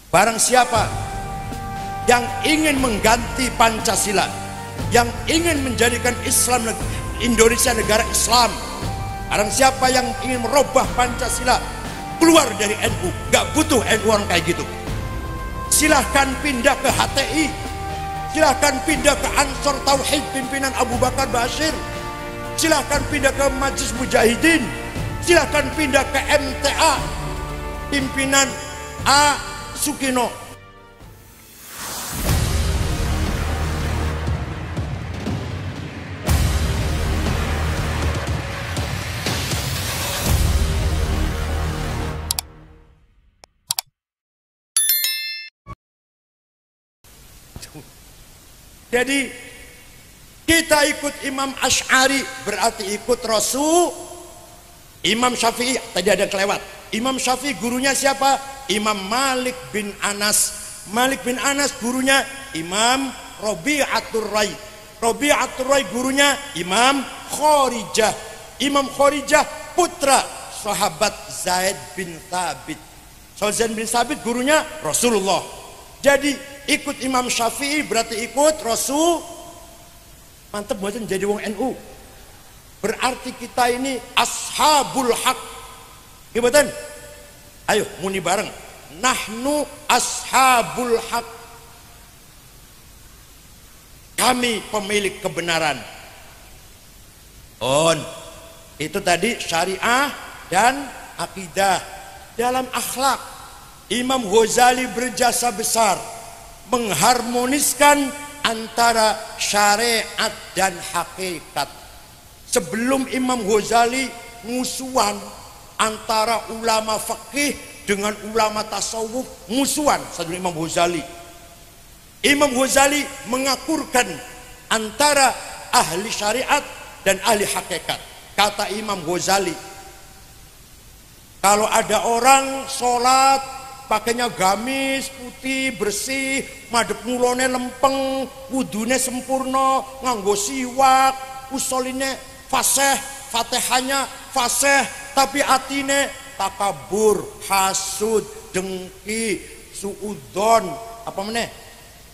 Barang siapa yang ingin mengganti Pancasila, yang ingin menjadikan Islam Indonesia negara Islam, barang siapa yang ingin merubah Pancasila, keluar dari NU. Gak butuh NU orang kayak gitu. Silahkan pindah ke HTI, silahkan pindah ke Ansor Tauhid pimpinan Abu Bakar Bashir, silahkan pindah ke Majlis Mujahidin, silahkan pindah ke MTA pimpinan A. Sukino. Jadi kita ikut Imam Asy'ari berarti ikut Rasul. Imam Syafi'i tadi ada kelewat. Imam Syafi'i gurunya siapa? Imam Malik bin Anas. Malik bin Anas gurunya Imam Rabi'atul Rai. Rabi'atul Rai gurunya Imam Khorijah. Imam Khorijah putra sahabat Zaid bin Thabit. Zaid bin Thabit gurunya Rasulullah. Jadi ikut Imam Syafi'i berarti ikut Rasul. Mantep buatan jadi wong NU. Berarti kita ini ashabul haq. Gimana? Ayo muni bareng. Nahnu ashabul haq. Kami pemilik kebenaran. Itu tadi syariah dan akidah. Dalam akhlak, Imam Ghazali berjasa besar mengharmoniskan antara syariat dan hakikat. Sebelum Imam Ghazali musuhan antara ulama fikih dengan ulama tasawuf, musuhan sebelum Imam Ghazali. Imam Ghazali mengakurkan antara ahli syariat dan ahli hakikat. Kata Imam Ghazali, kalau ada orang sholat pakainya gamis putih bersih, madhep mulone lempeng, wudune sempurna, nganggo siwak, usoline fasih, fatihahnya fasih, tapi atine takabur, hasud, dengki, suudon, apa meneh,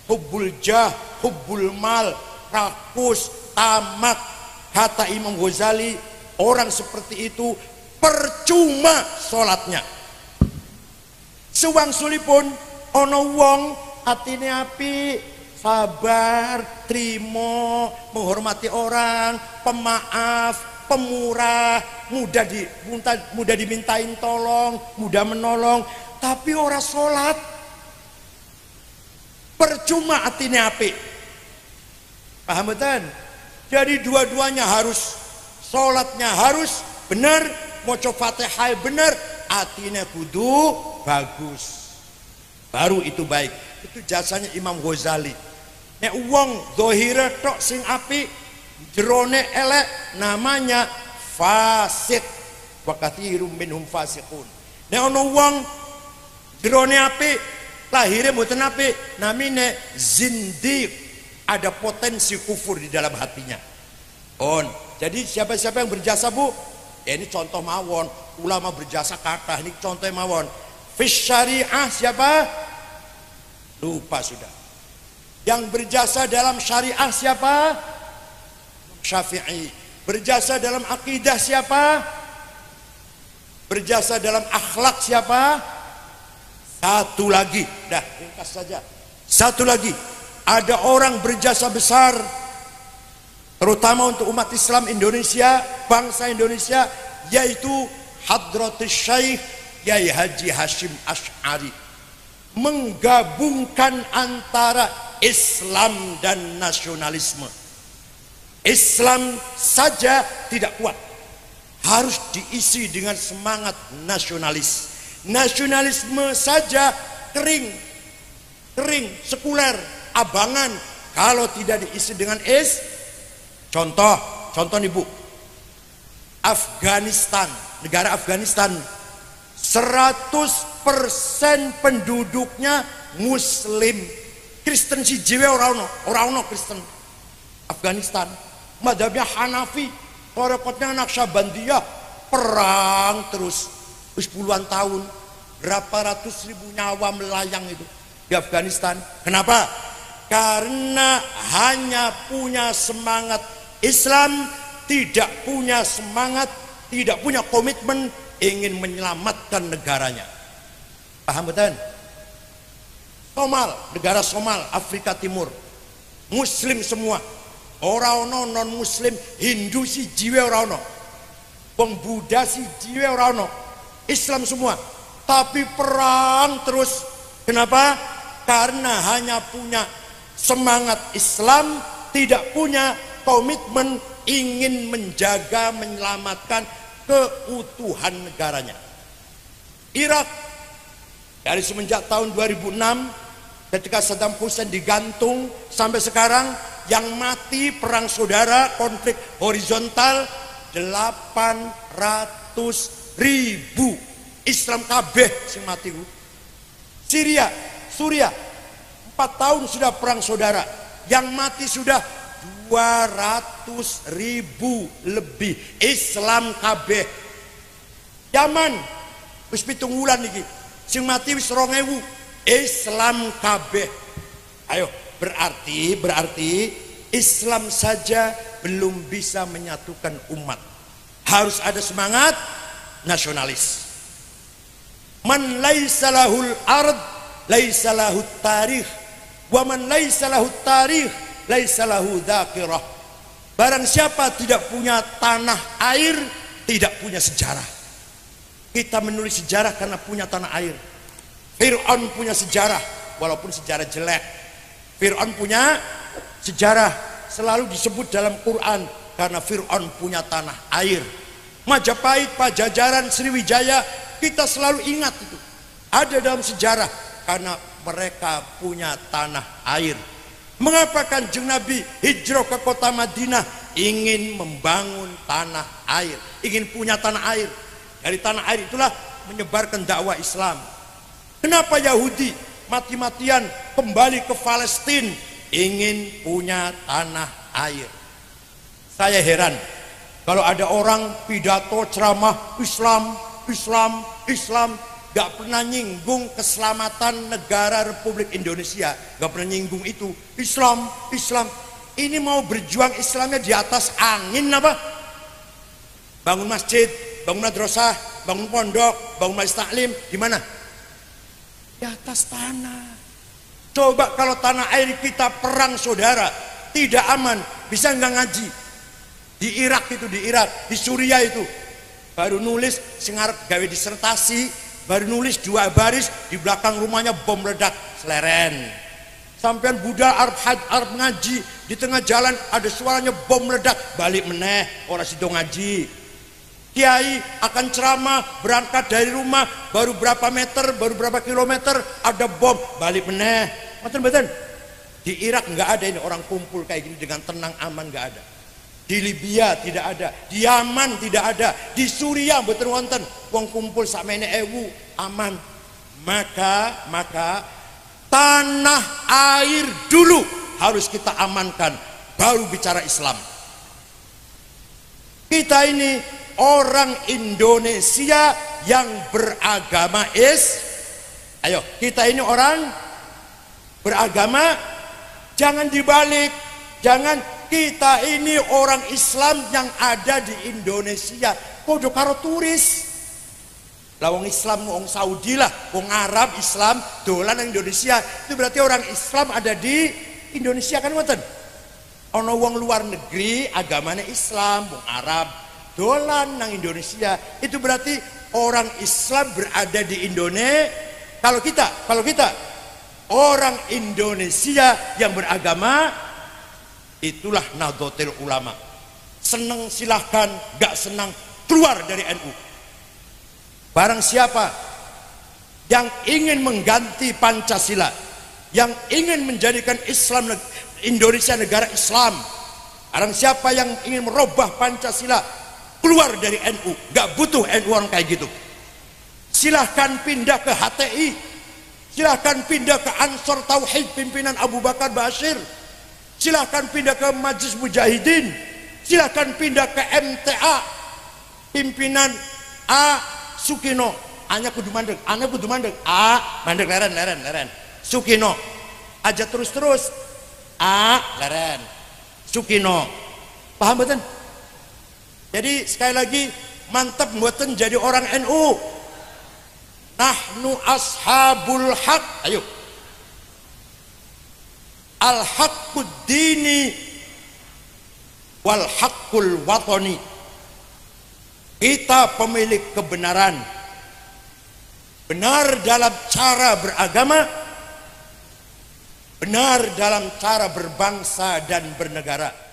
hubbul jah, hubbul mal, rakus, tamak. Kata Imam Ghazali, orang seperti itu percuma sholatnya. Sewangsulipun ono wong atine api, sabar, trimo, menghormati orang, pemaaf, pemurah, mudah dimintain tolong, mudah menolong, tapi ora sholat, percuma atine api. Paham betul? Jadi dua-duanya harus, sholatnya harus benar, maca Fatihah benar, atine kudu bagus, baru itu baik. Itu jasanya Imam Ghazali. Nek wong zahire tok sing apik, jerone elek, namanya fasik. Wa katsirum minhum fasiqun. Nek ana wong jerone apik, lahire mboten apik, namine zindiq. Ada potensi kufur di dalam hatinya. Jadi siapa-siapa yang berjasa, Bu? Ya ini contoh mawon, ulama berjasa kata, ini contoh mawon. Fis syariah siapa? Lupa sudah. Yang berjasa dalam syariah siapa? Syafi'i. Berjasa dalam akidah siapa? Berjasa dalam akhlak siapa? Satu lagi, dah ringkas saja. Satu lagi, ada orang berjasa besar terutama untuk umat Islam Indonesia, bangsa Indonesia, yaitu Hadratus Syekh Kyai Haji Hasyim Asy'ari. Menggabungkan antara Islam dan nasionalisme. Islam saja tidak kuat, harus diisi dengan semangat nasionalis. Nasionalisme saja kering, sekuler, abangan kalau tidak diisi dengan contoh nih Bu, Afghanistan, negara Afghanistan 100% penduduknya muslim. Kristen si jiwe orang Kristen Afghanistan, madhabnya Hanafi, tarekatnya Naqsyabandiyah, perang terus puluhan tahun, berapa ratus ribu nyawa melayang itu di Afghanistan. Kenapa? Karena hanya punya semangat Islam, tidak punya semangat, tidak punya komitmen ingin menyelamatkan negaranya. Paham betul? Somal, negara Somal, Afrika Timur, Muslim semua, orang non Muslim, Hindu si jiwe orang, wong Buddha si jiwe orang, Islam semua, tapi perang terus. Kenapa? Karena hanya punya semangat Islam, tidak punya komitmen ingin menjaga, menyelamatkan keutuhan negaranya. Irak, dari semenjak tahun 2006 ketika Saddam Hussein digantung sampai sekarang, yang mati perang saudara, konflik horizontal 800.000 Islam kabeh sing mati. Suriah 4 tahun sudah perang saudara, yang mati sudah 200.000 lebih Islam kabeh. Yaman wis 7 wulan iki sing mati wis 2.000 Islam kabeh. Ayo, berarti Islam saja belum bisa menyatukan umat. Harus ada semangat nasionalis. Man laisa lahul ard laisa lahut tarikh, wa man laisa lahut tarikh laisa lahu dzakirah. Barang siapa tidak punya tanah air, tidak punya sejarah. Kita menulis sejarah karena punya tanah air. Fir'aun punya sejarah, walaupun sejarah jelek. Fir'aun punya sejarah, selalu disebut dalam Quran karena Fir'aun punya tanah air. Majapahit, Pajajaran, Sriwijaya, kita selalu ingat itu. Ada dalam sejarah karena mereka punya tanah air. Mengapa Kanjeng Nabi hijrah ke kota Madinah? Ingin membangun tanah air, ingin punya tanah air. Dari tanah air itulah menyebarkan dakwah Islam. Kenapa Yahudi mati-matian kembali ke Palestina? Ingin punya tanah air. Saya heran kalau ada orang pidato ceramah Islam, gak pernah nyinggung keselamatan negara Republik Indonesia, gak pernah nyinggung itu. Islam. Ini mau berjuang Islamnya di atas angin apa? Bangun masjid, bangun madrasah, bangun pondok, bangun majelis taklim, di mana? Di atas tanah. Coba kalau tanah air kita perang saudara, tidak aman, bisa nggak ngaji? Di Irak itu, di Suriah itu, baru nulis singarep gawe disertasi, baru nulis 2 baris, di belakang rumahnya bom meledak, seleren. Sampean budal Arab ngaji, di tengah jalan ada suaranya bom meledak, balik meneh, orang sido ngaji. Kiai akan ceramah, berangkat dari rumah, baru berapa meter, baru berapa kilometer, ada bom, balik meneh. Betul. Di Irak nggak ada ini orang kumpul kayak gini dengan tenang aman, nggak ada. Di Libya tidak ada, di Yaman tidak ada, di Suriah betul wonten wong kumpul sakmene ewu aman. Maka tanah air dulu harus kita amankan, baru bicara Islam. Kita ini orang Indonesia yang beragama ayo, kita ini orang beragama, jangan dibalik, jangan. Kita ini orang Islam yang ada di Indonesia, podo karo turis. Lah wong Islam wong Saudi lah, wong Arab Islam dolan nang Indonesia, itu berarti orang Islam ada di Indonesia kan ngoten. Ono wong luar negeri agamanya Islam, wong Arab dolan nang Indonesia, itu berarti orang Islam berada di Indonesia. Kalau kita orang Indonesia yang beragama, itulah Nahdlatul Ulama. Senang silahkan, gak senang keluar dari NU. Barang siapa yang ingin mengganti Pancasila, yang ingin menjadikan Islam Indonesia negara Islam, barang siapa yang ingin merubah Pancasila, keluar dari NU. Gak butuh NU orang kayak gitu. Silahkan pindah ke HTI, silahkan pindah ke Ansor Tauhid pimpinan Abu Bakar Bashir, silahkan pindah ke Majelis Mujahidin, silahkan pindah ke MTA pimpinan A. Sukino, Anya kudu mandeg, ane kudu mandeg. Mandeg leren. Sukino. Aja terus. Leren. Sukino. Paham betul? Jadi sekali lagi mantap mboten jadi orang NU. Nahnu ashabul haq. Ayo. Al haqqud dini wal haqqul watani. Kita pemilik kebenaran. Benar dalam cara beragama, benar dalam cara berbangsa dan bernegara.